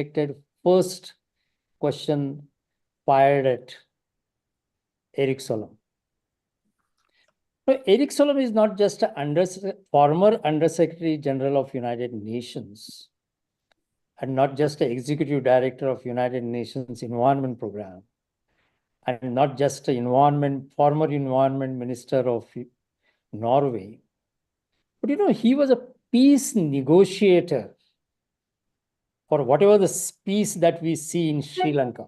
expected first question fired at Eric Solom. So Eric Solom is not just a former Undersecretary General of United Nations and not just an Executive Director of United Nations Environment Program and not just a former Environment Minister of Norway, but he was a peace negotiator for whatever the peace that we see in Sri Lanka.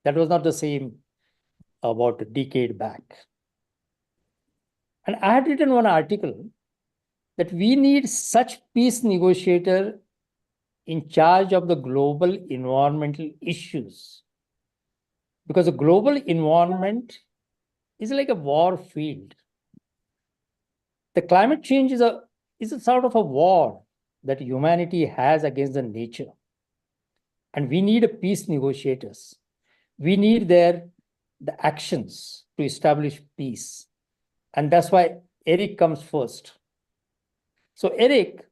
That was not the same about a decade back. And I had written one article that we need such peace negotiator in charge of the global environmental issues. Because the global environment is like a war field. The climate change is a sort of a war that humanity has against the nature. And we need a peace negotiators. We need the actions to establish peace. And that's why Eric comes first. So Eric,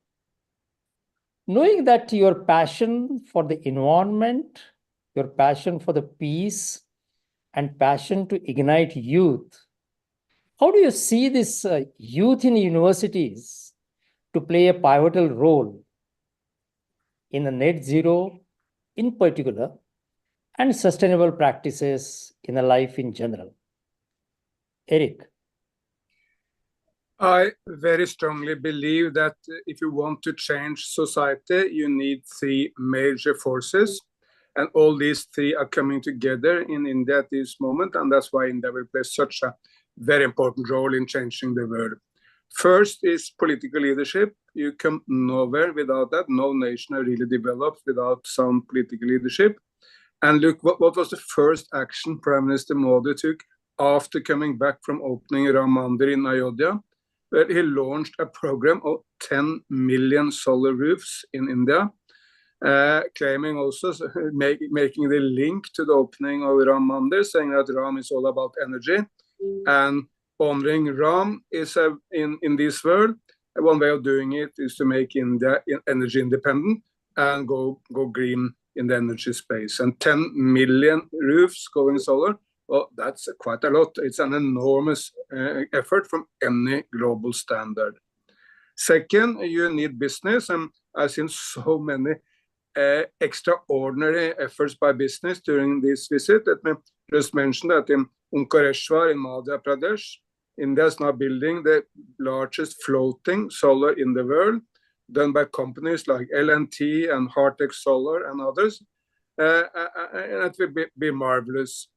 knowing that your passion for the environment, your passion for the peace, and passion to ignite youth, how do you see this youth in universities to play a pivotal role in the net zero in particular and sustainable practices in a life in general? Eric. I very strongly believe that if you want to change society, you need three major forces. And all these three are coming together in India at this moment. And that's why India will play such a very important role in changing the world. First is political leadership. You come nowhere without that. No nation really develops without some political leadership. And look, what was the first action Prime Minister Modi took after coming back from opening Ram Mandir in Ayodhya? Where he launched a program of 10 million solar roofs in India, claiming also, making the link to the opening of Ram Mandir, saying that Ram is all about energy. And honoring Ram is, in this world, one way of doing it is to make India energy independent and go green in the energy space. And 10 million roofs going solar, well, that's quite a lot. It's an enormous effort from any global standard. Second, you need business, and I've seen so many extraordinary efforts by business during this visit. Let me just mention that in Omkareshwar in Madhya Pradesh, India is now building the largest floating solar in the world, done by companies like L&T and Hartex Solar and others. And it will be marvelous.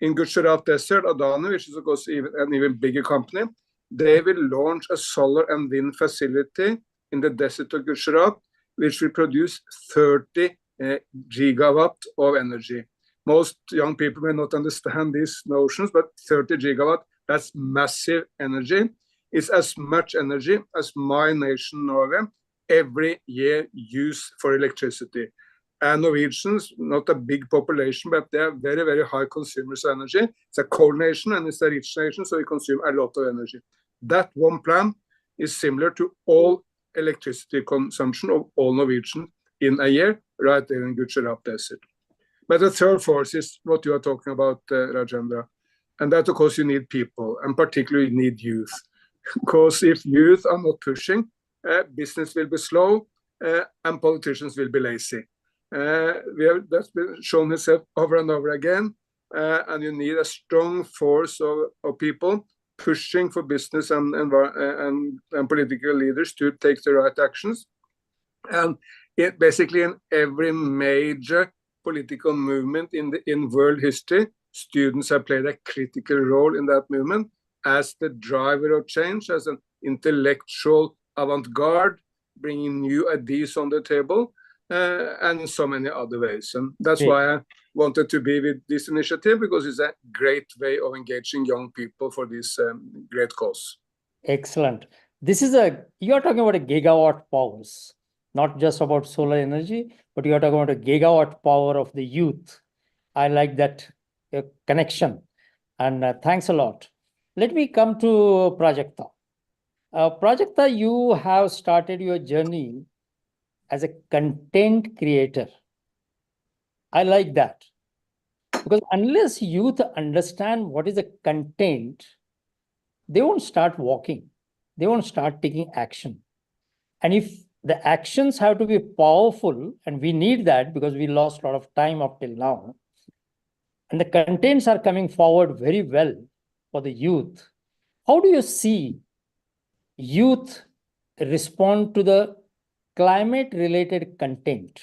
In Gujarat Desert, Adani, which is of course an even bigger company, they will launch a solar and wind facility in the desert of Gujarat, which will produce 30 gigawatt of energy. Most young people may not understand these notions, but 30 gigawatt, that's massive energy. It's as much energy as my nation, Norway, every year use for electricity. And Norwegians, not a big population, but they are very, very high consumers of energy. It's a cold nation and it's a rich nation, so we consume a lot of energy. That one plant is similar to all electricity consumption of all Norwegians in a year, right there in Gujarat Desert. But the third force is what you are talking about, Rajendra. And that, of course, you need people, and particularly you need youth. Because if youth are not pushing, business will be slow and politicians will be lazy. That's been shown itself over and over again, and you need a strong force of people pushing for business and political leaders to take the right actions. And basically in every major political movement in world history, students have played a critical role in that movement as the driver of change, as an intellectual avant-garde, bringing new ideas on the table. And in so many other ways. And that's why I wanted to be with this initiative, because it's a great way of engaging young people for this great cause. Excellent. You are talking about a gigawatt powers, not just about solar energy, but you are talking about a gigawatt power of the youth. I like that connection. And thanks a lot. Let me come to Prajakta. Prajakta, you have started your journey as a content creator I like that. Because unless youth understand what is the content, they won't start walking. They won't start taking action. And if the actions have to be powerful, and we need that because we lost a lot of time up till now, and the contents are coming forward very well for the youth, how do you see youth respond to the climate related content?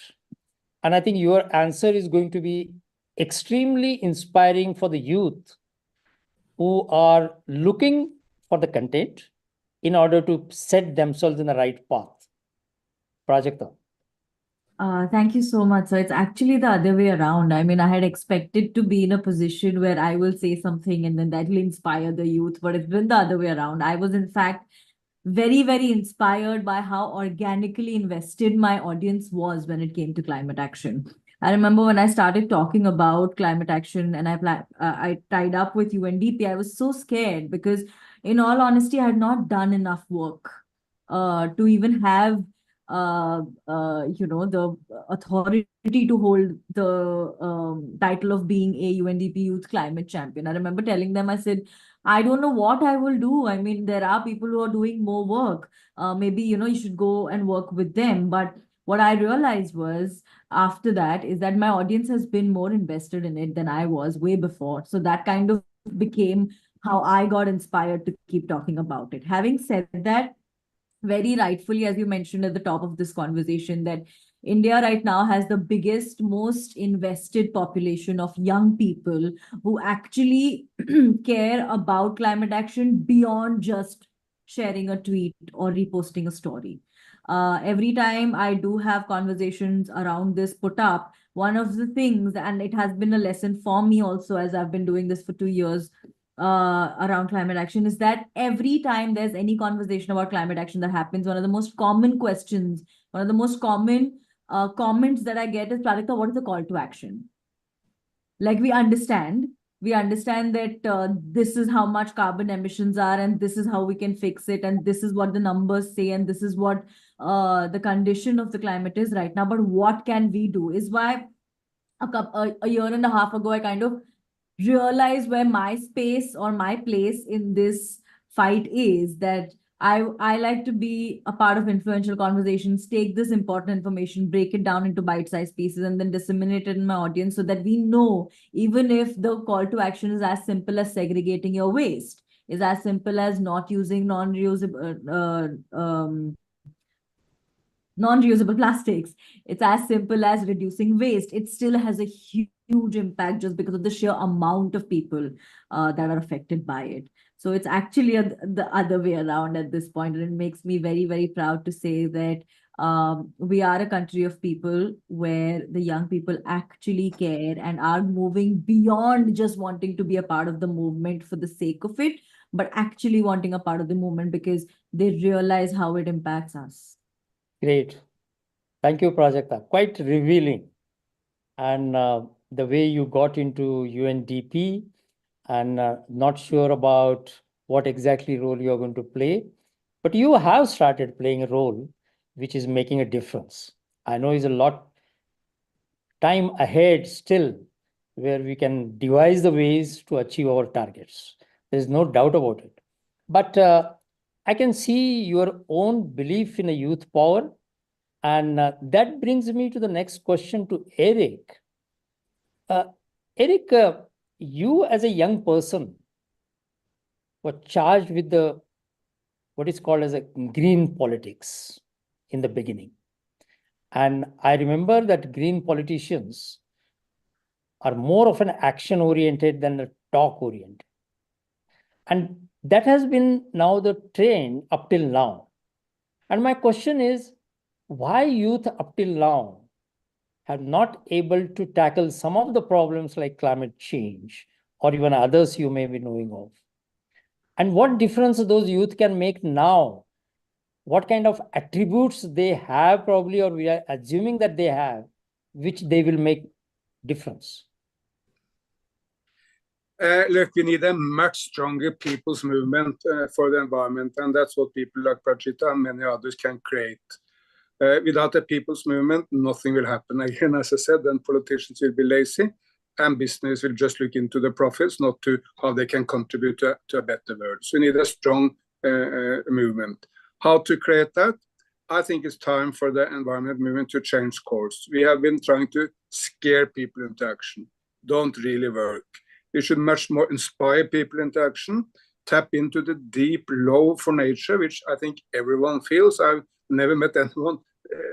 And I think your answer is going to be extremely inspiring for the youth who are looking for the content in order to set themselves in the right path. Prajakta. Thank you so much. So it's actually the other way around. I mean, I had expected to be in a position where I will say something and then that will inspire the youth, but it's been the other way around. I was, in fact, very, very inspired by how organically invested my audience was when it came to climate action. I remember when I started talking about climate action and I tied up with UNDP, I was so scared because, in all honesty, I had not done enough work to even have the authority to hold the title of being a UNDP Youth Climate Champion. I remember telling them, I said, I don't know what I will do. I mean, there are people who are doing more work. Maybe, you should go and work with them. But what I realized was after that is that my audience has been more invested in it than I was way before. So that kind of became how I got inspired to keep talking about it. Having said that, very rightfully, as you mentioned at the top of this conversation, that India right now has the biggest, most invested population of young people who actually care about climate action beyond just sharing a tweet or reposting a story. Every time I do have conversations around this put up, one of the things, and it has been a lesson for me also as I've been doing this for 2 years, around climate action, is that every time there's any conversation about climate action that happens, one of the most common questions, one of the most common comments that I get is, Prajakta, what is the call to action? Like we understand that this is how much carbon emissions are and this is how we can fix it and this is what the numbers say and this is what the condition of the climate is right now. But what can we do is why a year and a half ago, I kind of realize where my space or my place in this fight is, that I like to be a part of influential conversations, take this important information, break it down into bite-sized pieces, and then disseminate it in my audience so that we know, even if the call to action is as simple as segregating your waste, is as simple as not using non-reusable plastics. It's as simple as reducing waste. It still has a huge impact just because of the sheer amount of people that are affected by it. So it's actually the other way around at this point. And it makes me very, very proud to say that we are a country of people where the young people actually care and are moving beyond just wanting to be a part of the movement for the sake of it, but actually wanting a part of the movement because they realize how it impacts us. Great. Thank you, Prajakta. Quite revealing. And the way you got into UNDP and not sure about what exactly role you're going to play, but you have started playing a role which is making a difference. I know is a lot time ahead still where we can devise the ways to achieve our targets. There's no doubt about it. But I can see your own belief in a youth power. And that brings me to the next question to Eric. Eric, you as a young person were charged with the what is called as a green politics in the beginning. And I remember that green politicians are more of an action oriented than a talk oriented. And that has been now the trend up till now. And my question is, why youth up till now have not able to tackle some of the problems like climate change or even others you may be knowing of? And what difference those youth can make now? What kind of attributes they have probably, or we are assuming that they have, which they will make difference? Look, we need a much stronger people's movement for the environment, and that's what people like Prachita and many others can create. Without a people's movement, nothing will happen. Again, as I said, then politicians will be lazy and business will just look into the profits, not to how they can contribute to a better world. So we need a strong movement. How to create that? I think it's time for the environment movement to change course. We have been trying to scare people into action. Don't really work. We should much more inspire people into action, tap into the deep love for nature, which I think everyone feels. I've never met anyone,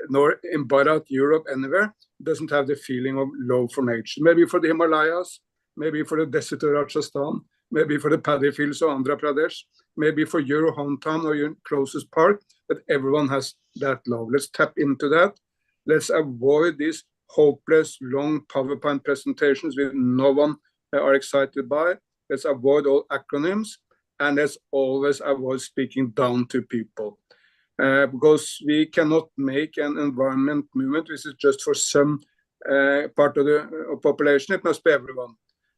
nor in Bharat, Europe, anywhere, doesn't have the feeling of love for nature. Maybe for the Himalayas, maybe for the desert of Rajasthan, maybe for the paddy fields of Andhra Pradesh, maybe for your hometown or your closest park, that everyone has that love. Let's tap into that. Let's avoid these hopeless, long PowerPoint presentations which no one are excited by. Let's avoid all acronyms, and let's always avoid speaking down to people. Because we cannot make an environment movement which is just for some part of the population. It must be everyone.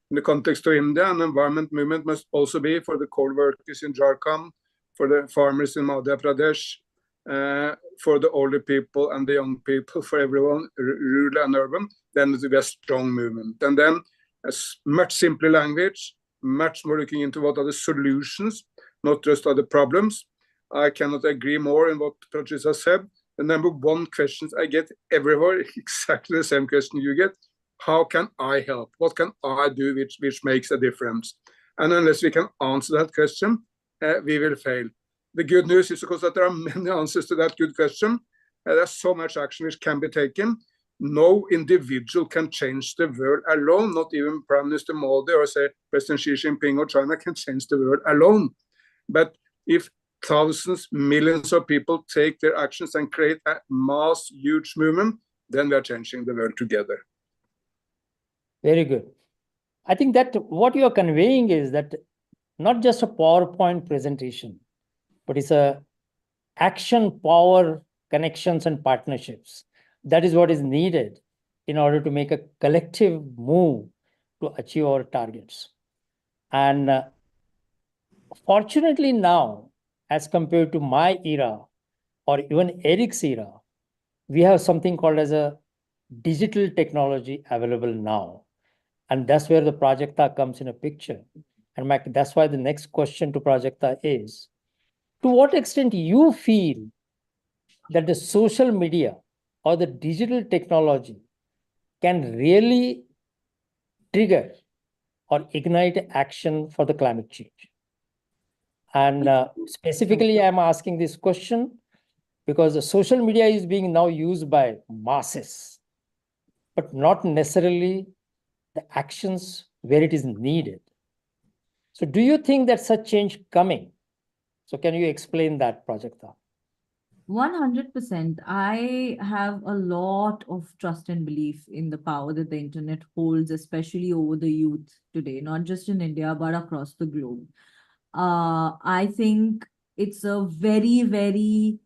In the context of India, an environment movement must also be for the coal workers in Jharkhand, for the farmers in Madhya Pradesh, for the older people and the young people, for everyone, rural and urban. Then it will be a strong movement. And then a much simpler language, much more looking into what are the solutions, not just are the problems. I cannot agree more in what Pratisha said. The number one questions I get everywhere, exactly the same question you get. How can I help? What can I do which makes a difference? And unless we can answer that question, we will fail. The good news is, of course, that there are many answers to that good question. There's so much action which can be taken. No individual can change the world alone. Not even Prime Minister Modi or, say, President Xi Jinping of China can change the world alone. But if thousands, millions of people take their actions and create a mass, huge movement, then we are changing the world together. Very good. I think that what you are conveying is that not just a PowerPoint presentation, but it's a action, power, connections, and partnerships. That is what is needed in order to make a collective move to achieve our targets. And fortunately now, as compared to my era or even Eric's era, we have something called as a digital technology available now. And that's where the Prajakta comes in a picture. And that's why the next question to Prajakta is, to what extent you feel that the social media or the digital technology can really trigger or ignite action for the climate change? And specifically, I'm asking this question because the social media is being now used by masses, but not necessarily the actions where it is needed. So do you think that such change coming? So can you explain that, Prajakta? 100%. I have a lot of trust and belief in the power that the internet holds, especially over the youth today, not just in India, but across the globe. I think it's a very, very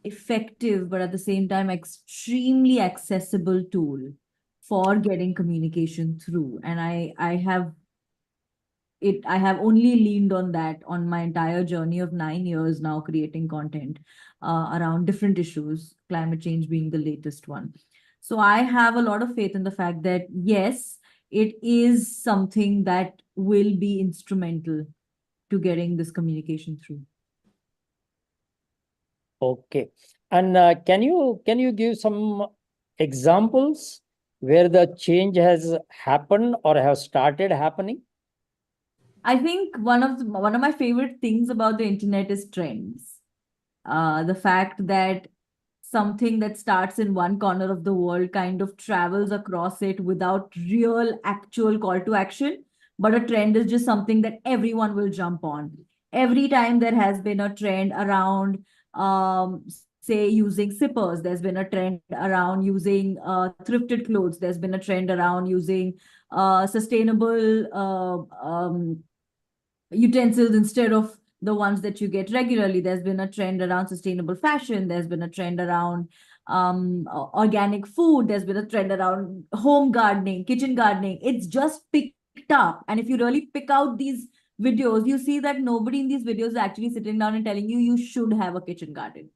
effective, but at the same time, extremely accessible tool for getting communication through. And I have only leaned on that on my entire journey of 9 years now, creating content around different issues, climate change being the latest one. So I have a lot of faith in the fact that, yes, it is something that will be instrumental to getting this communication through. Okay. And can you give some examples where the change has happened or has started happening? I think one of my favorite things about the internet is trends. The fact that something that starts in one corner of the world kind of travels across it without real actual call to action, but a trend is just something that everyone will jump on. Every time there has been a trend around, say, using zippers, there's been a trend around using thrifted clothes, there's been a trend around using sustainable utensils instead of the ones that you get regularly. There's been a trend around sustainable fashion. There's been a trend around organic food. There's been a trend around home gardening, kitchen gardening. It's just picked up. And if you really pick out these videos, you see that nobody in these videos is actually sitting down and telling you you should have a kitchen garden.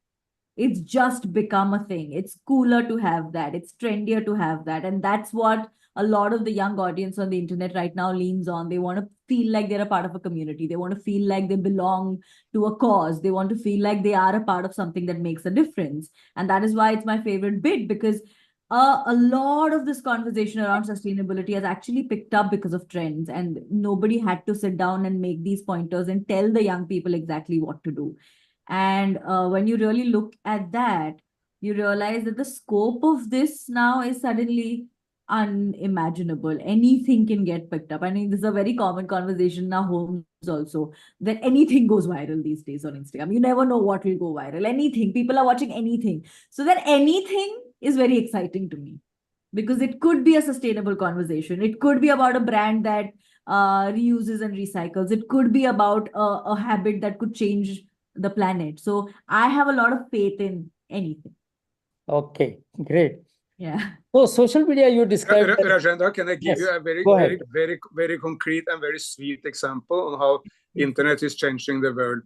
It's just become a thing. It's cooler to have that. It's trendier to have that. And that's what a lot of the young audience on the internet right now leans on. They want to feel like they're a part of a community. They want to feel like they belong to a cause. They want to feel like they are a part of something that makes a difference. And that is why it's my favorite bit, because a lot of this conversation around sustainability has actually picked up because of trends, and nobody had to sit down and make these pointers and tell the young people exactly what to do. And when you really look at that, you realize that the scope of this now is suddenly unimaginable. Anything can get picked up. I mean, this is a very common conversation in our homes also, that anything goes viral these days on Instagram. You never know what will go viral. Anything. People are watching anything. So that anything is very exciting to me, because it could be a sustainable conversation. It could be about a brand that reuses and recycles. It could be about a habit that could change the planet. So I have a lot of faith in anything. Okay, great. Yeah. So social media you described. Rajendra, can I give Yes, you a very, go very, ahead. very concrete and very sweet example on how internet is changing the world?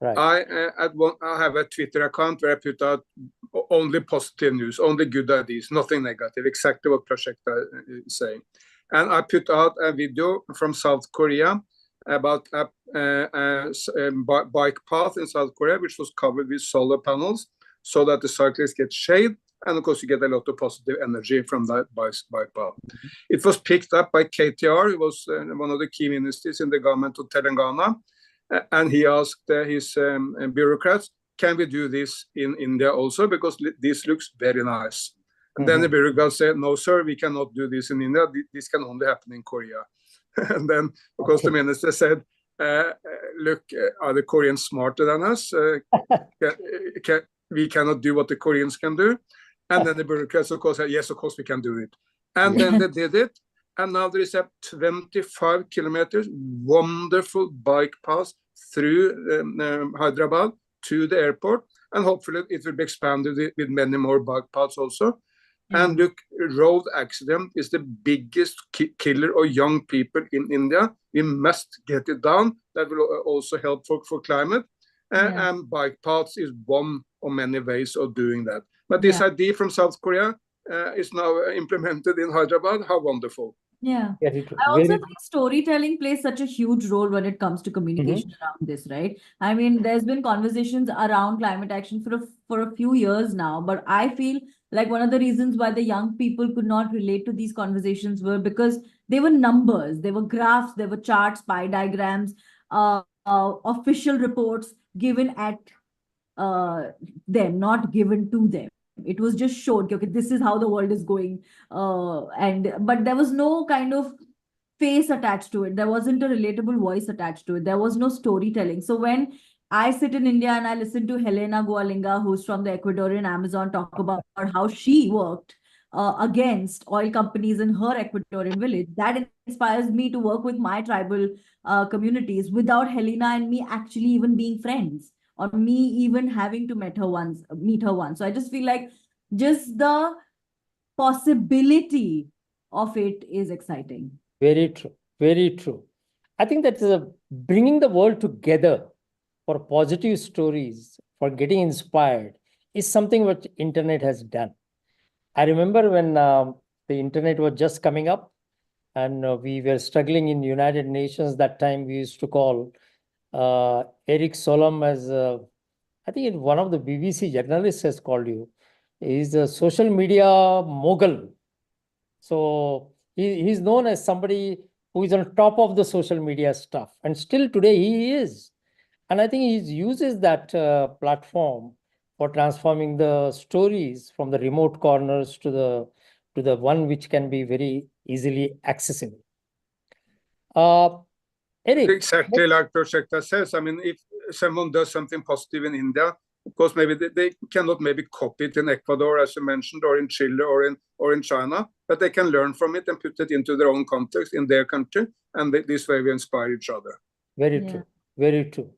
Right. I have a Twitter account where I put out only positive news, only good ideas, nothing negative, exactly what Projekta is saying. And I put out a video from South Korea about a bike path in South Korea, which was covered with solar panels so that the cyclists get shade. And of course, you get a lot of positive energy from that bike path. It was picked up by KTR, who was one of the key ministers in the government of Telangana. And he asked his bureaucrats, can we do this in India also? Because this looks very nice. And then the bureaucrats said, no, sir, we cannot do this in India. This can only happen in Korea. And then, of course, the minister said, look, are the Koreans smarter than us? We cannot do what the Koreans can do. And then the bureaucrats, of course, said, yes, of course, we can do it. And then they did it. And now there is a 25 kilometers wonderful bike path through Hyderabad to the airport. And hopefully it will be expanded with many more bike paths also. And look, road accident is the biggest killer of young people in India. We must get it down. That will also help for climate. And bike paths is one of many ways of doing that. But this idea from South Korea is now implemented in Hyderabad. How wonderful. Yeah. Very true. I also think storytelling plays such a huge role when it comes to communication around this, right? I mean, there's been conversations around climate action for a few years now, but I feel like one of the reasons why the young people could not relate to these conversations were because they were numbers, they were graphs, there were charts, pie diagrams, official reports given at them, not given to them. It was just shown, okay, this is how the world is going. But there was no kind of face attached to it. There wasn't a relatable voice attached to it. There was no storytelling. So when I sit in India and I listen to Helena Gualinga, who's from the Ecuadorian Amazon, talk about how she worked against oil companies in her Ecuadorian village, that inspires me to work with my tribal communities without Helena and me actually even being friends, or me even having to meet her once. So I just feel like just the possibility of it is exciting. Very true. Very true. I think that bringing the world together for positive stories, for getting inspired, is something what internet has done. I remember when the internet was just coming up, and we were struggling in United Nations. That time we used to call Eric Solom as I think one of the BBC journalists has called you. He's a social media mogul. So he's known as somebody who is on top of the social media stuff. And still today he is. And I think he uses that platform for transforming the stories from the remote corners to the one which can be very easily accessible. Eric. Exactly like Projekta says. I mean, if someone does something positive in India, of course, maybe they cannot maybe copy it in Ecuador, as you mentioned, or in Chile, or in China, but they can learn from it and put it into their own context in their country, and this way we inspire each other. Very true. Very true.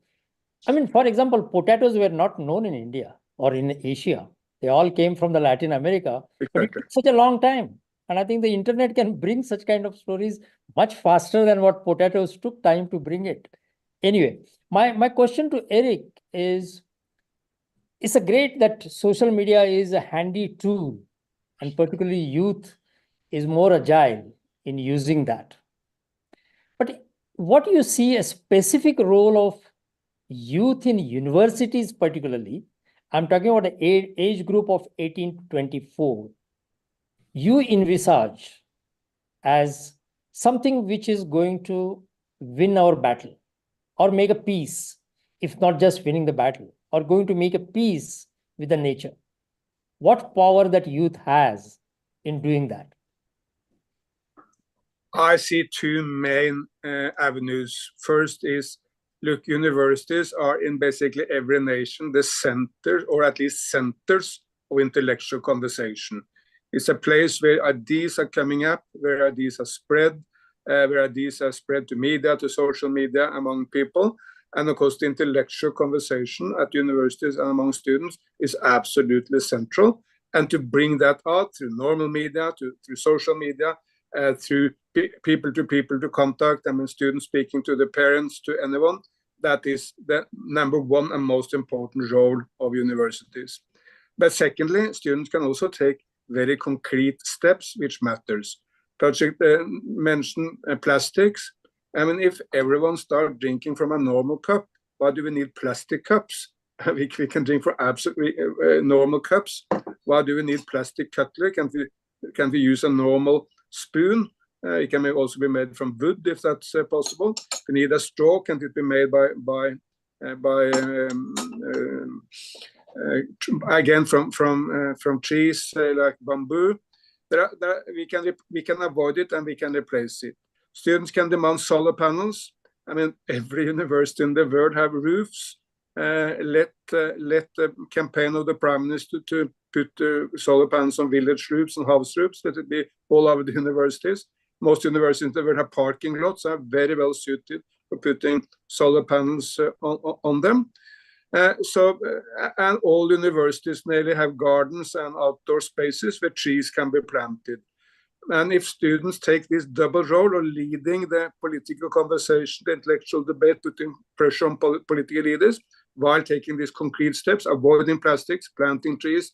I mean, for example, potatoes were not known in India or in Asia. They all came from the Latin America. Exactly. But it took such a long time. And I think the internet can bring such kind of stories much faster than what potatoes took time to bring it. Anyway, my question to Eric is, it's a great that social media is a handy tool, and particularly youth is more agile in using that. But what do you see a specific role of youth in universities, particularly? I'm talking about an age group of 18 to 24. You envisage as something which is going to win our battle or make a peace, if not just winning the battle, or going to make a peace with the nature. What power that youth has in doing that? I see two main avenues. First is, look, universities are in basically every nation the center, or at least centers, of intellectual conversation. It's a place where ideas are coming up, where ideas are spread, where ideas are spread to media, to social media, among people. And of course, the intellectual conversation at universities and among students is absolutely central. And to bring that out through normal media, through social media, through people to contact, I mean, students speaking to the parents, to anyone, that is the number one and most important role of universities. But secondly, students can also take very concrete steps, which matters. Project mentioned plastics. I mean, if everyone starts drinking from a normal cup, why do we need plastic cups? We can drink from absolutely normal cups. Why do we need plastic cutlery? Can we use a normal spoon? It can also be made from wood if that's possible. If we need a straw, can it be made again from trees like bamboo? We can avoid it and we can replace it. Students can demand solar panels. I mean, every university in the world have roofs. Let the campaign of the Prime Minister to put solar panels on village roofs and house roofs. Let it be all over the universities. Most universities in the world have parking lots, are very well suited for putting solar panels on them. And all universities nearly have gardens and outdoor spaces where trees can be planted. And if students take this double role of leading the political conversation, the intellectual debate, putting pressure on political leaders, while taking these concrete steps, avoiding plastics, planting trees,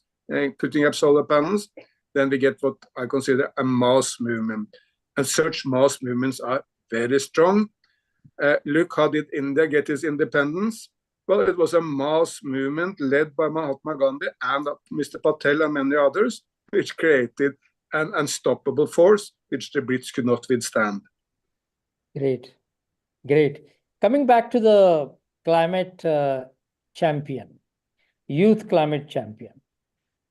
putting up solar panels, then we get what I consider a mass movement. And such mass movements are very strong. Look, how did India get its independence? Well, it was a mass movement led by Mahatma Gandhi and Mr. Patel and many others, which created an unstoppable force which the Brits could not withstand. Great. Coming back to the climate champion, youth climate champion,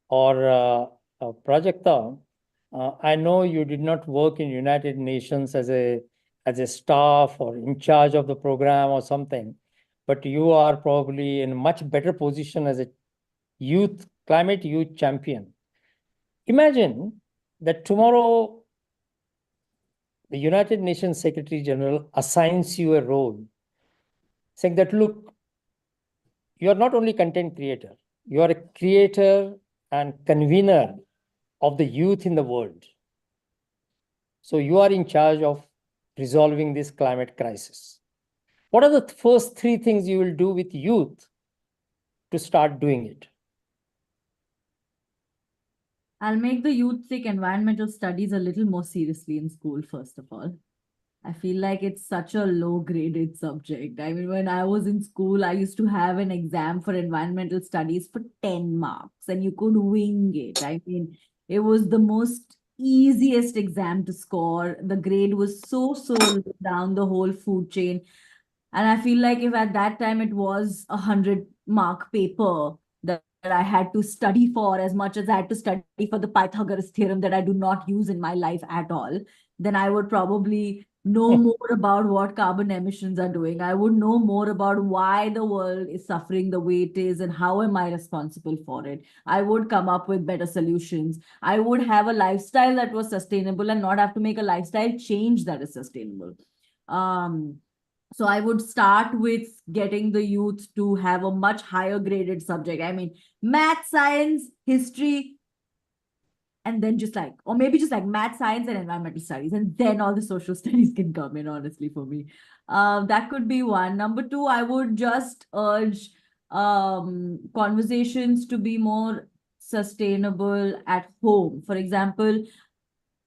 or Prajakta, I know you did not work in United Nations as a staff or in charge of the program or something, but you are probably in a much better position as a climate youth champion. Imagine that tomorrow the United Nations Secretary General assigns you a role, saying that, look, you are not only content creator, you are a creator and convener of the youth in the world. So you are in charge of resolving this climate crisis. What are the first three things you will do with youth to start doing it? I'll make the youth take environmental studies a little more seriously in school, first of all. I feel like it's such a low graded subject. I mean, when I was in school, I used to have an exam for environmental studies for 10 marks and you could wing it. I mean, it was the most easiest exam to score. The grade was so low down the whole food chain. And I feel like if at that time it was 100-mark paper that I had to study for as much as I had to study for the Pythagoras theorem that I do not use in my life at all, then I would probably know more about what carbon emissions are doing. I would know more about why the world is suffering the way it is and how am I responsible for it. I would come up with better solutions. I would have a lifestyle that was sustainable and not have to make a lifestyle change that is sustainable. So I would start with getting the youth to have a much higher graded subject. I mean, math, science, history, and then or maybe just like math, science, and environmental studies. And then all the social studies can come in, honestly, for me. That could be one. Number two, I would just urge conversations to be more sustainable at home. For example,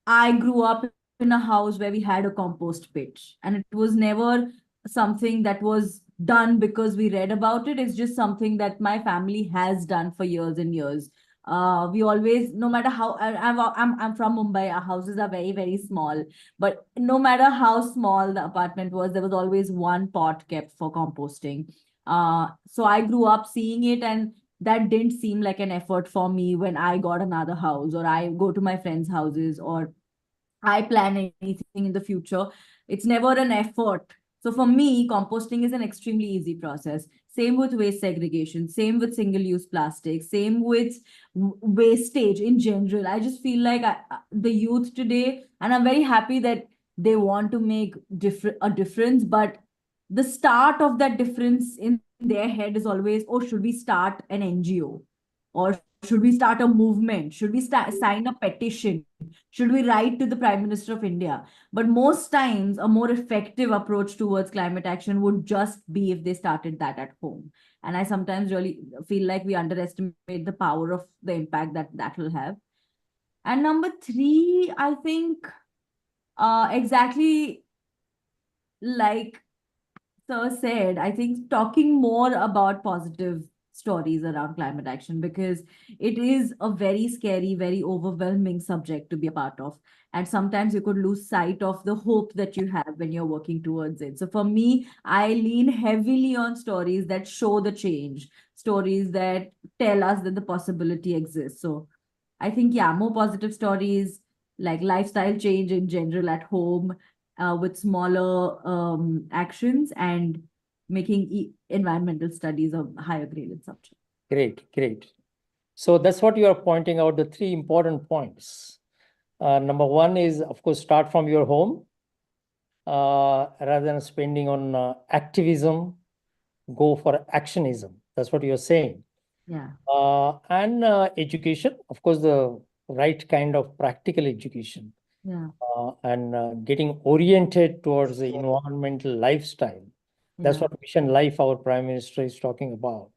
I grew up in a house where we had a compost pit, and it was never something that was done because we read about it. It's just something that my family has done for years and years. We always, no matter how, I'm from Mumbai. Our houses are very, very small, but no matter how small the apartment was, there was always one pot kept for composting. So I grew up seeing it, and that didn't seem like an effort for me when I got another house, or I go to my friends' houses, or I plan anything in the future. It's never an effort. So for me, composting is an extremely easy process. Same with waste segregation, same with single-use plastic, same with wastage in general. I just feel like the youth today, and I'm very happy that they want to make a difference, but the start of that difference in their head is always, oh, should we start an NGO? Or should we start a movement? Should we sign a petition? Should we write to the Prime Minister of India? But most times, a more effective approach towards climate action would just be if they started that at home. And I sometimes really feel like we underestimate the power of the impact that that will have. And number three, I think exactly like Sir said, I think talking more about positive stories around climate action, because it is a very scary, very overwhelming subject to be a part of. And sometimes you could lose sight of the hope that you have when you're working towards it. So for me, I lean heavily on stories that show the change, stories that tell us that the possibility exists. So I think, yeah, more positive stories like lifestyle change in general at home, with smaller actions, and making environmental studies a higher graded subject. Great, great. So that's what you are pointing out, the three important points. Number one is, of course, start from your home. Rather than spending on activism, go for actionism. That's what you're saying. Yeah. And education, of course, the right kind of practical education. Yeah. And getting oriented towards the environmental lifestyle. That's Yeah. what Mission Life, our Prime Minister, is talking about.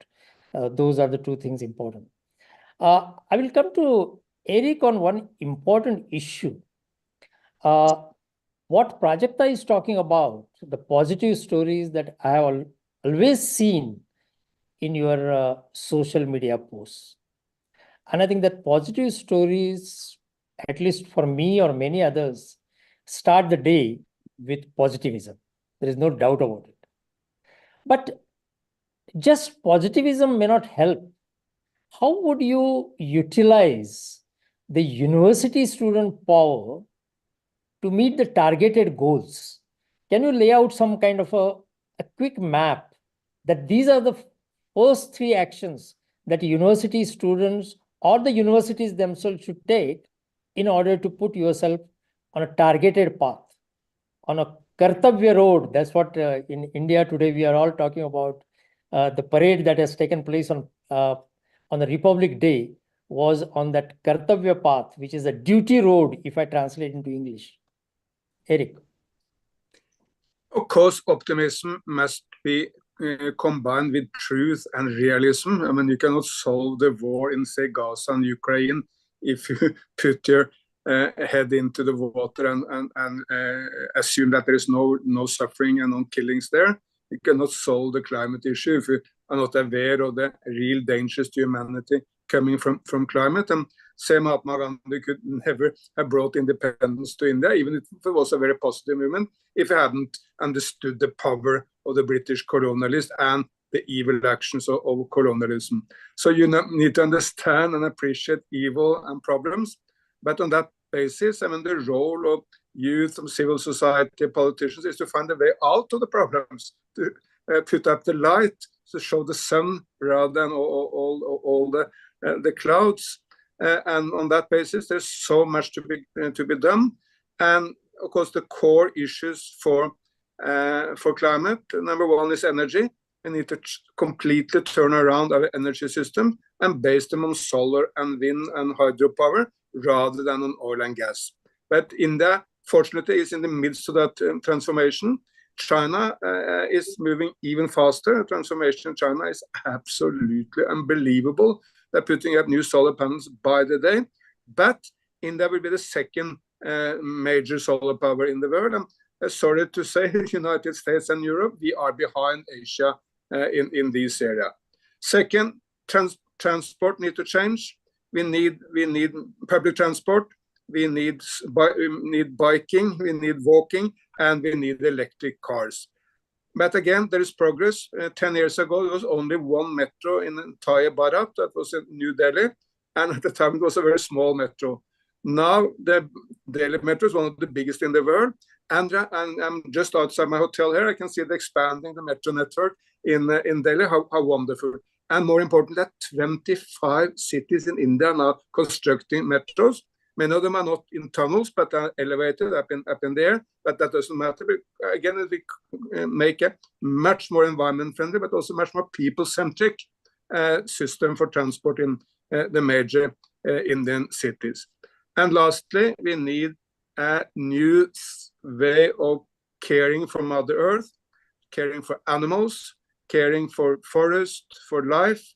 Those are the two things important. I will come to Eric on one important issue. What Prajakta is talking about, the positive stories that I have always seen in your social media posts. And I think that positive stories, at least for me or many others, start the day with positivism. There is no doubt about it. But just positivism may not help. How would you utilize the university student power to meet the targeted goals? Can you lay out some kind of a quick map that these are the first three actions that university students or the universities themselves should take in order to put yourself on a targeted path, on a Kartavya road? That's what in India today we are all talking about. The parade that has taken place on the Republic Day was on that Kartavya path, which is a duty road, if I translate into English. Eric. Of course, optimism must be combined with truth and realism. I mean, you cannot solve the war in, say, Gaza and Ukraine if you put your head into the water and assume that there is no suffering and no killings there. You cannot solve the climate issue if you are not aware of the real dangers to humanity coming from climate. And same Mahatma Gandhi could never have brought independence to India, even if it was a very positive movement, if he hadn't understood the power of the British colonialists and the evil actions of colonialism. So you need to understand and appreciate evil and problems. But on that basis, I mean, the role of youth, of civil society, politicians is to find a way out of the problems, to put up the light, to show the sun rather than all the clouds. And on that basis, there's so much to be done. And of course, the core issues for climate, number one is energy. We need to completely turn around our energy system and base them on solar and wind and hydropower rather than on oil and gas. But India, fortunately, is in the midst of that transformation. China is moving even faster. The transformation in China is absolutely unbelievable. They're putting up new solar panels by the day. But India will be the second major solar power in the world. And sorry to say, United States and Europe, we are behind Asia in this area. Second, transport need to change. We need public transport. We need biking. We need walking, and we need electric cars. But again, there is progress. 10 years ago, there was only one metro in entire Bharat. That was in New Delhi. And at the time, it was a very small metro. Now, the Delhi metro is one of the biggest in the world. And I'm just outside my hotel here. I can see the expanding the metro network in Delhi. How wonderful. And more important, that 25 cities in India are now constructing metros. Many of them are not in tunnels, but are elevated up in the air. But that doesn't matter. But again, we make a much more environment friendly, but also much more people centric system for transport in the major Indian cities. And lastly, we need a new way of caring for Mother Earth, caring for animals, caring for forest, for life.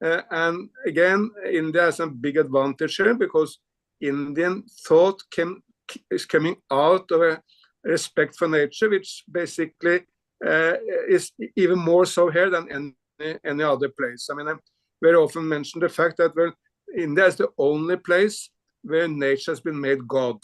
And again, India has a big advantage here because Indian thought is coming out of a respect for nature, which basically is even more so here than any other place. I mean, I very often mention the fact that India is the only place where nature has been made God.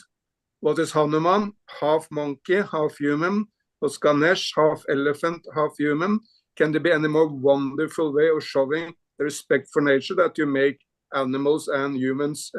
What is Hanuman? Half monkey, half human. What's Ganesh? Half elephant, half human. Can there be any more wonderful way of showing the respect for nature that you make animals and humans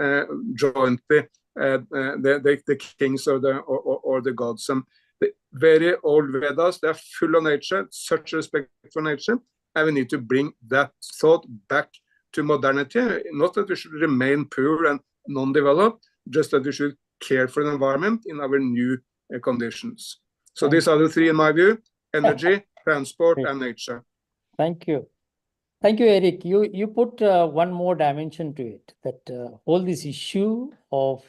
jointly the kings or the gods? And the very old Vedas, they're full of nature, such respect for nature, and we need to bring that thought back to modernity. Not that we should remain poor and non-developed, just that we should care for the environment in our new conditions. So these are the three, in my view: energy, transport, and nature. Thank you. Thank you, Eric. You put one more dimension to it, that whole this issue of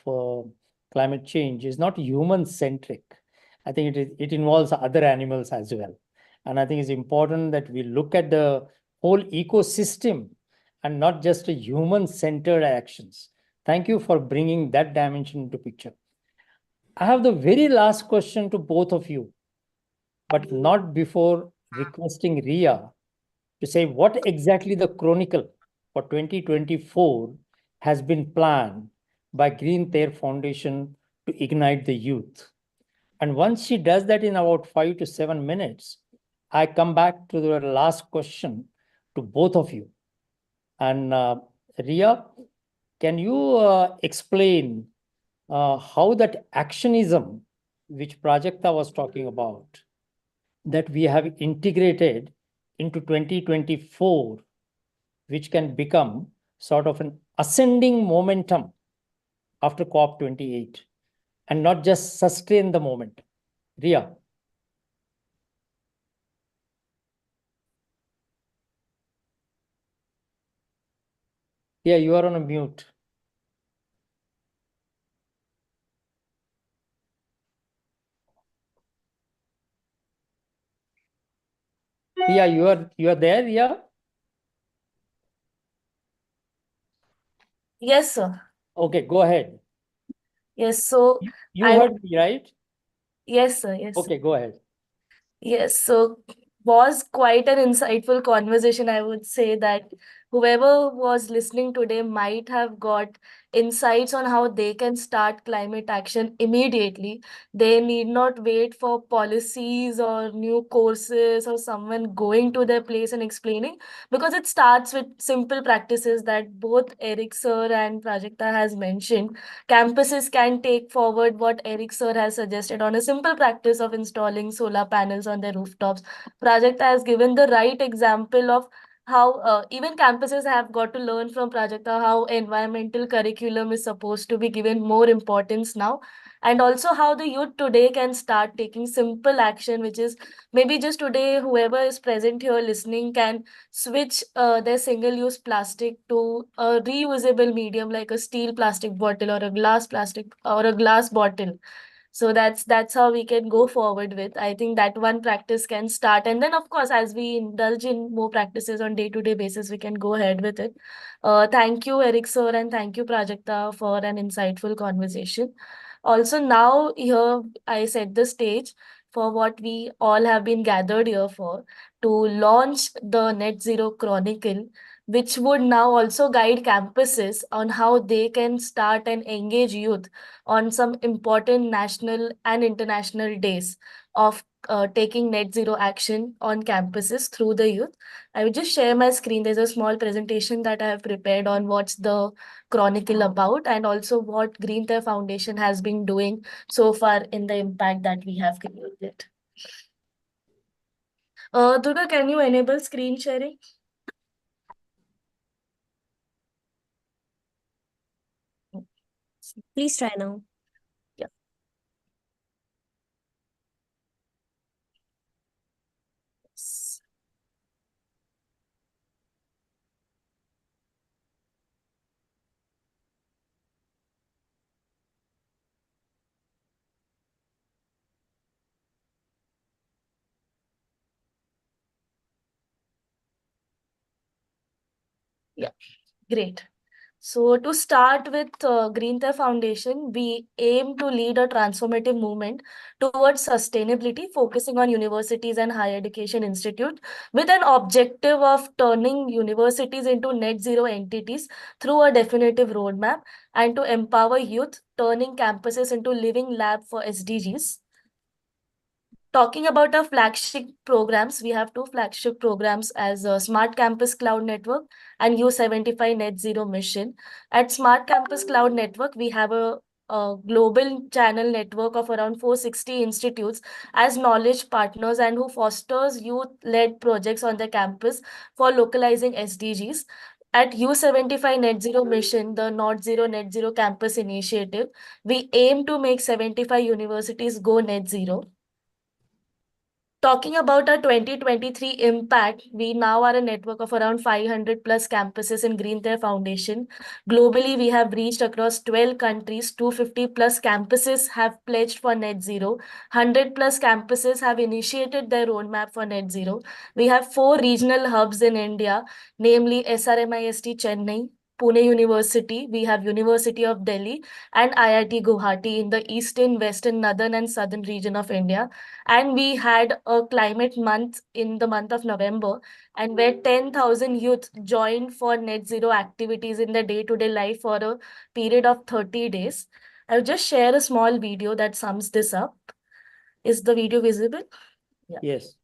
climate change is not human-centric. I think it involves other animals as well. And I think it's important that we look at the whole ecosystem and not just a human-centered actions. Thank you for bringing that dimension into picture. I have the very last question to both of you, but not before requesting Ria to say what exactly the Chronicle for 2024 has been planned by Green Thayer Foundation to ignite the youth. And once she does that in about 5 to 7 minutes, I come back to the last question to both of you. And Ria, can you explain how that actionism, which Prajakta was talking about, that we have integrated into 2024, which can become sort of an ascending momentum after COP28 and not just sustain the moment? Ria. Yeah, you are on a mute. Yeah, you are there, yeah? Yes, sir. Okay, go ahead. Yes, so You I heard me, right? yes, sir. Yes, sir. Okay, go ahead. Yes, so was quite an insightful conversation. I would say that whoever was listening today might have got insights on how they can start climate action immediately. They need not wait for policies or new courses or someone going to their place and explaining, because it starts with simple practices that both Eric sir and Prajakta has mentioned. Campuses can take forward what Eric sir has suggested on a simple practice of installing solar panels on their rooftops. Prajakta has given the right example of how even campuses have got to learn from Prajakta how environmental curriculum is supposed to be given more importance now, and also how the youth today can start taking simple action, which is maybe just today whoever is present here listening can switch their single-use plastic to a reusable medium like a steel plastic bottle or a glass bottle. So that's how we can go forward with. I think that one practice can start. And then, of course, as we indulge in more practices on day-to-day basis, we can go ahead with it. Thank you, Eric sir, and thank you, Prajakta, for an insightful conversation. Also, now here I set the stage for what we all have been gathered here for, to launch the Net Zero Chronicle, which would now also guide campuses on how they can start and engage youth on some important national and international days of taking net zero action on campuses through the youth. I will just share my screen. There's a small presentation that I have prepared on what's the Chronicle about, and also what Green Theft Foundation has been doing so far in the impact that we have created. Durga, can you enable screen sharing? Please try now. Yeah. Yes. Yeah, great. So to start with Green Theft Foundation, we aim to lead a transformative movement towards sustainability, focusing on universities and higher education institutes with an objective of turning universities into net zero entities through a definitive roadmap, and to empower youth, turning campuses into living lab for SDGs. Talking about our flagship programs, we have two flagship programs as Smart Campus Cloud Network and U75 Net Zero Mission. At Smart Campus Cloud Network, we have a global channel network of around 460 institutes as knowledge partners, and who fosters youth-led projects on the campus for localizing SDGs. At U75 Net Zero Mission, the Not Zero Net Zero Campus Initiative, we aim to make 75 universities go net zero. Talking about our 2023 impact, we now are a network of around 500 plus campuses in Green Theft Foundation. Globally, we have reached across 12 countries, 250 plus campuses have pledged for net zero, 100 plus campuses have initiated their roadmap for net zero. We have 4 regional hubs in India, namely SRMIST Chennai, Pune University, we have University of Delhi, and IIT Guwahati in the eastern, western, northern, and southern region of India. And we had a climate month in the month of November, and where 10,000 youth joined for net zero activities in their day-to-day life for a period of 30 days. I'll just share a small video that sums this up. Is the video visible? Yeah. Yes.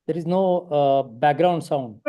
There is no background sound.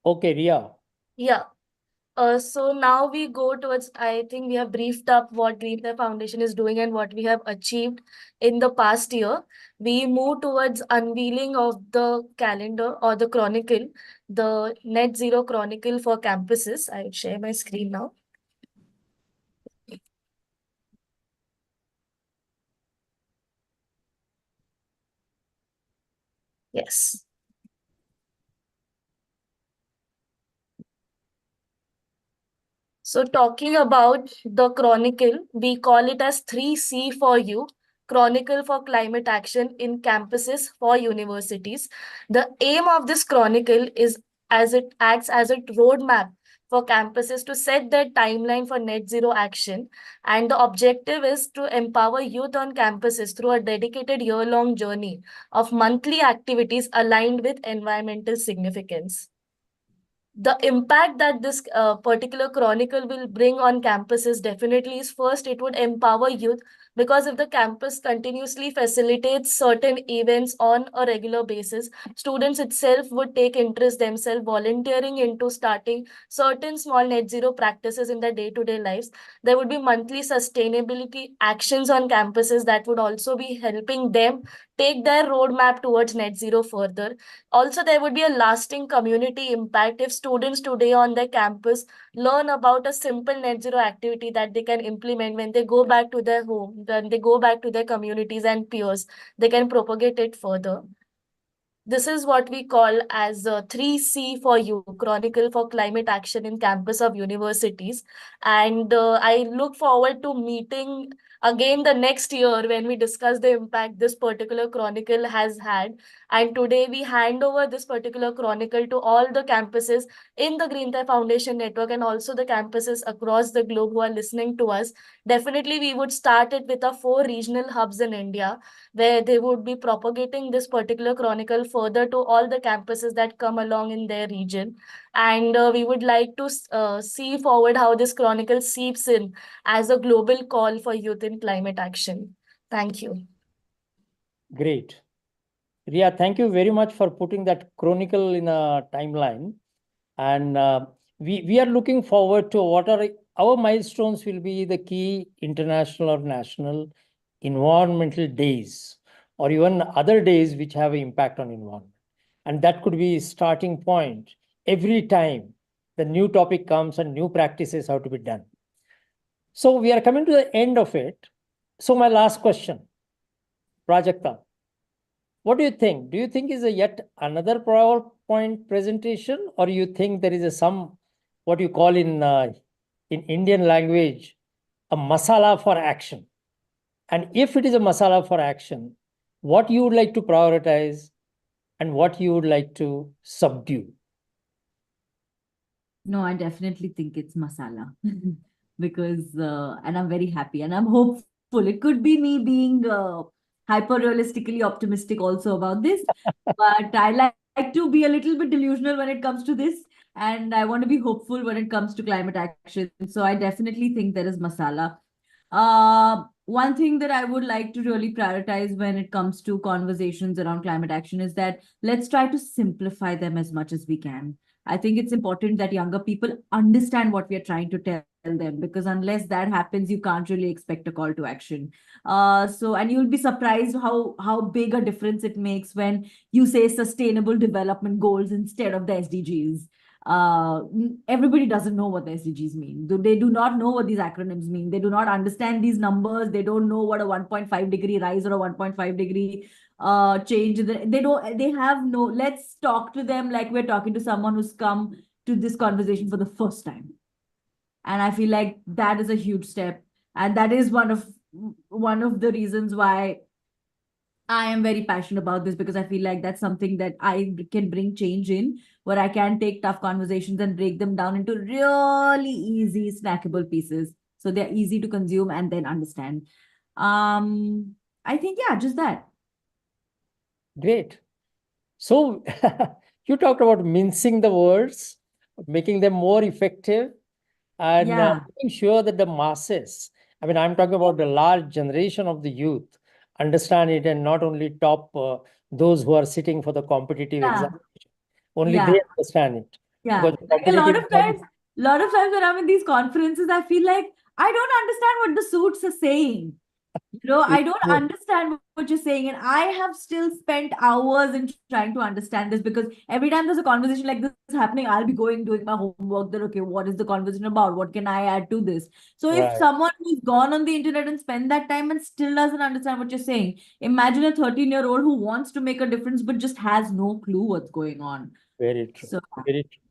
Okay, Ria. Yeah. So now we go towards, I think we have briefed up what Green Life Foundation is doing and what we have achieved in the past year. We move towards unveiling of the calendar or the chronicle, the Net Zero Chronicle for campuses. I will share my screen now. Yes. So talking about the Chronicle, we call it as 3C for you, Chronicle for Climate Action in Campuses for Universities. The aim of this Chronicle is as it acts as a roadmap for campuses to set their timeline for net zero action. And the objective is to empower youth on campuses through a dedicated year-long journey of monthly activities aligned with environmental significance. The impact that this particular chronicle will bring on campuses definitely is, first, it would empower youth, because if the campus continuously facilitates certain events on a regular basis, students itself would take interest themselves volunteering into starting certain small net zero practices in their day-to-day lives. There would be monthly sustainability actions on campuses that would also be helping them take their roadmap towards net zero further. Also, there would be a lasting community impact if students today on their campus learn about a simple net zero activity that they can implement when they go back to their home, when they go back to their communities and peers. They can propagate it further. This is what we call as 3C for you, Chronicle for Climate Action in Campus of Universities. And I look forward to meeting again the next year when we discuss the impact this particular chronicle has had. And today we hand over this particular chronicle to all the campuses in the Green Thai Foundation network and also the campuses across the globe who are listening to us. Definitely, we would start it with our 4 regional hubs in India, where they would be propagating this particular chronicle further to all the campuses that come along in their region. And we would like to see forward how this chronicle seeps in as a global call for youth in climate action. Thank you. Great. Ria, thank you very much for putting that chronicle in a timeline. And we are looking forward to what are our milestones will be the key international or national environmental days, or even other days which have an impact on environment. And that could be starting point every time the new topic comes and new practices have to be done. So we are coming to the end of it. So my last question, Prajakta, what do you think? Do you think is a yet another PowerPoint presentation, or you think there is a some what you call in Indian language a masala for action? And if it is a masala for action, what you would like to prioritize and what you would like to subdue? No, I definitely think it's masala because, and I'm very happy and I'm hopeful. It could be me being hyper realistically optimistic also about this, but I like to be a little bit delusional when it comes to this, and I want to be hopeful when it comes to climate action. So I definitely think there is masala. One thing that I would like to really prioritize when it comes to conversations around climate action is that let's try to simplify them as much as we can. I think it's important that younger people understand what we are trying to tell them, because unless that happens, you can't really expect a call to action. And you'll be surprised how big a difference it makes when you say sustainable development goals instead of the SDGs. Everybody doesn't know what the SDGs mean. They do not know what these acronyms mean. They do not understand these numbers. They don't know what a 1.5 degree rise or a 1.5 degree change. They have no, let's talk to them like we're talking to someone who's come to this conversation for the first time. And I feel like that is a huge step. And that is one of the reasons why I am very passionate about this, because I feel like that's something that I can bring change in, where I can take tough conversations and break them down into really easy, snackable pieces. So they're easy to consume and then understand. I think, yeah, just that. Great. So you talked about mincing the words, making them more effective, and making sure that the masses, I mean, I'm talking about the large generation of the youth, understand it, and not only top those who are sitting for the competitive examination. Only they understand it. Yeah. Because Like a lot of times, a lot of times when I'm in these conferences, I feel like I don't understand what the suits are saying. I don't true. understand what you're saying. And I have still spent hours in trying to understand this, because every time there's a conversation like this happening, I'll be doing my homework that, okay, what is the conversation about? What can I add to this? So if Right. someone who's gone on the internet and spent that time and still doesn't understand what you're saying, imagine a 13-year-old who wants to make a difference but just has no clue what's going on. Very true. So Very true.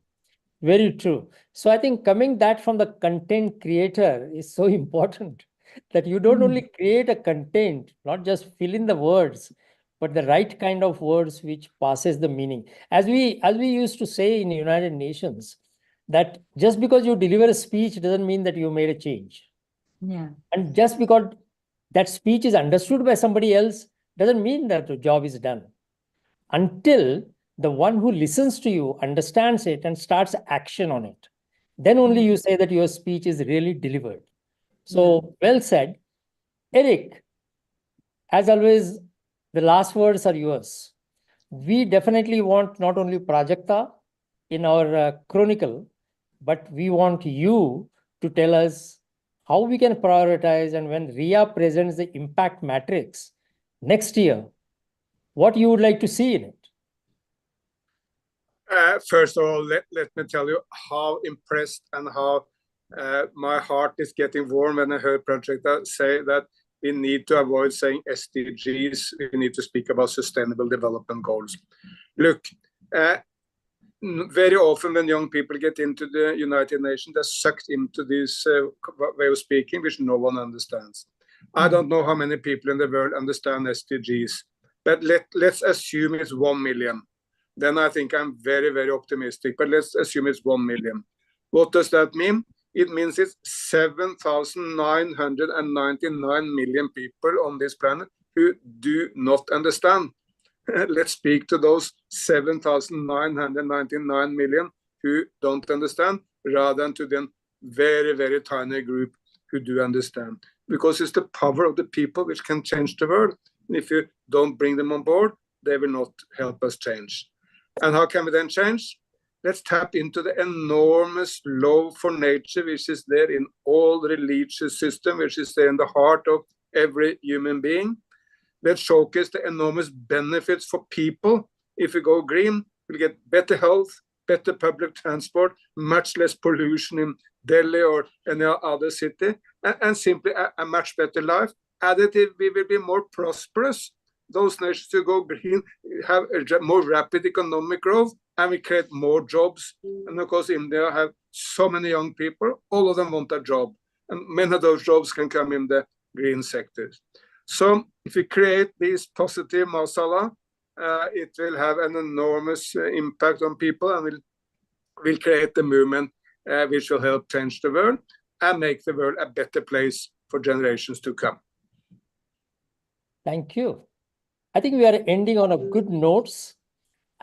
Very true. So I think coming that from the content creator is so important, that you don't only create a content, not just fill in the words, but the right kind of words which passes the meaning. As we used to say in the United Nations, that just because you deliver a speech doesn't mean that you made a change. yeah. And just because that speech is understood by somebody else doesn't mean that the job is done. Until the one who listens to you understands it and starts action on it, then only you say that your speech is really delivered. So well said. Eric, as always, the last words are yours. We definitely want not only Prajakta in our Chronicle, but we want you to tell us how we can prioritize, and when RIA presents the impact matrix next year, what you would like to see in it. First of all, let me tell you how impressed and how my heart is getting warm when I heard Prajakta say that we need to avoid saying SDGs. We need to speak about sustainable development goals. Look, very often when young people get into the United Nations, they're sucked into this way of speaking, which no one understands. I don't know how many people in the world understand SDGs, but let's assume it's 1 million. Then I think I'm very, very optimistic, but let's assume it's 1 million. What does that mean? It means it's 7,999 million people on this planet who do not understand. Let's speak to those 7,999 million who don't understand, rather than to the very, very tiny group who do understand. Because it's the power of the people which can change the world. And if you don't bring them on board, they will not help us change. And how can we then change? Let's tap into the enormous love for nature, which is there in all religious system, which is there in the heart of every human being. Let's showcase the enormous benefits for people. If we go green, we'll get better health, better public transport, much less pollution in Delhi or any other city, and simply a much better life. Added, we will be more prosperous. Those nations who go green have a more rapid economic growth, and we create more jobs. And of course, India have so many young people, all of them want a job. And many of those jobs can come in the green sectors. So if we create this positive masala, it will have an enormous impact on people, and will create the movement which will help change the world and make the world a better place for generations to come. Thank you. I think we are ending on a good notes,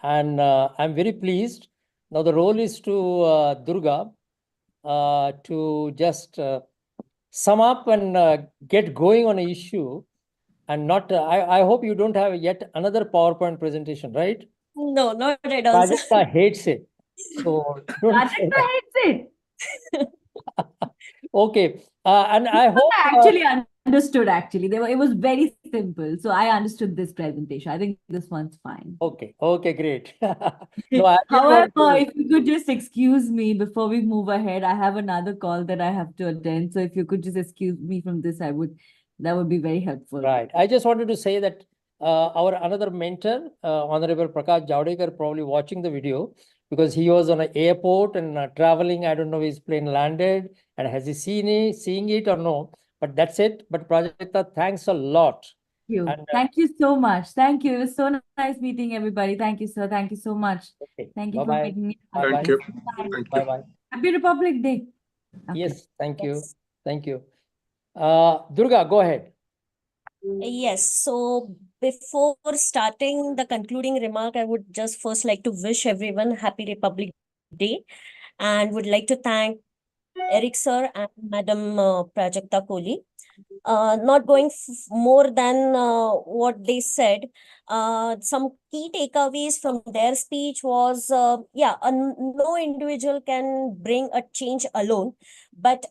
and I'm very pleased. Now the role is to Durga to just sum up and get going on an issue, and not. I hope you don't have yet another PowerPoint presentation, right? No, not at all, sir. Prajakta hates it, so don't say Prajakta that. hates it. Okay, and I hope I actually understood. Actually, it was very simple, so I understood this presentation. I think this one's fine. Okay, great. No, I just However, want to- if you could just excuse me before we move ahead, I have another call that I have to attend. So if you could just excuse me from this, that would be very helpful. Right. I just wanted to say that our another mentor, Honorable Prakash Javadekar, probably watching the video, because he was on an airport and traveling. I don't know if his plane landed and has he seeing it or no. But that's it. But Prajakta, thanks a lot. Thank you. And, Thank you so much. Thank you. It was so nice meeting everybody. Thank you, sir. Thank you so much. okay, Thank you for bye-bye. making me. Thank you. Bye. Thank you. Bye-bye. Happy Republic Day. Okay. Yes, thank you. Yes. Thank you. Durga, go ahead. Yes, so before starting the concluding remark, I would just first like to wish everyone Happy Republic Day, and would like to thank Eric sir and Madam Prajakta Kohli Not going more than what they said, some key takeaways from their speech was, no individual can bring a change alone, but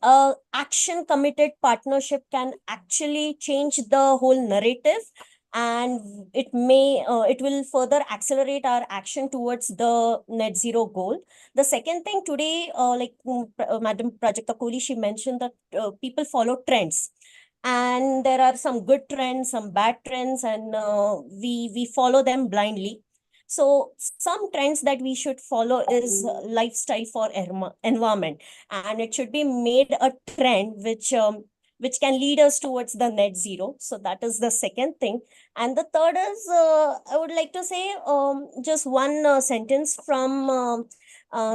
action committed partnership can actually change the whole narrative, and it will further accelerate our action towards the net zero goal. The second thing today, Madam Prajakta Kohli, she mentioned that people follow trends, and there are some good trends, some bad trends, and we follow them blindly. So some trends that we should follow is lifestyle for environment, and it should be made a trend which can lead us towards the net zero. So that is the second thing. And the third is, I would like to say just one sentence from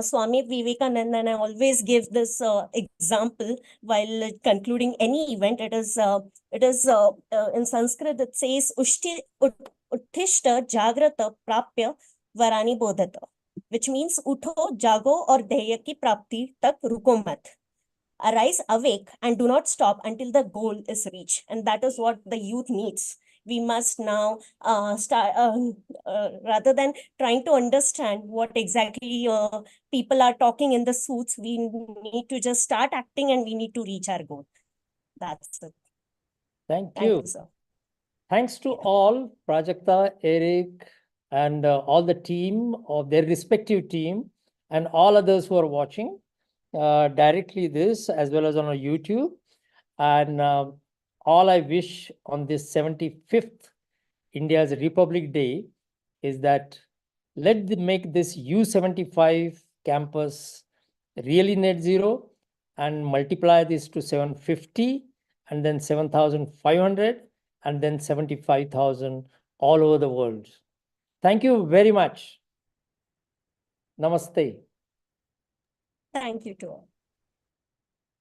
Swami Vivekananda, and I always give this example while concluding any event. It is in Sanskrit. It says Uttishta Jagrata Prapya Varani Bodhata, which means Utho, Jago or Dheya ki Prapti tak ruko mat. Arise awake and do not stop until the goal is reached. And that is what the youth needs. We must now start, rather than trying to understand what exactly people are talking in the suits, we need to just start acting and we need to reach our goal. That's it. Thank Thank you. you, sir. Thanks to all, Prajakta, Eric, and all the team of their respective team, and all others who are watching directly this as well as on our YouTube. And all I wish on this 75th India's Republic Day is that make this U75 campus really net zero and multiply this to 750 and then 7,500 and then 75,000 all over the world. Thank you very much. Namaste. Thank you to all.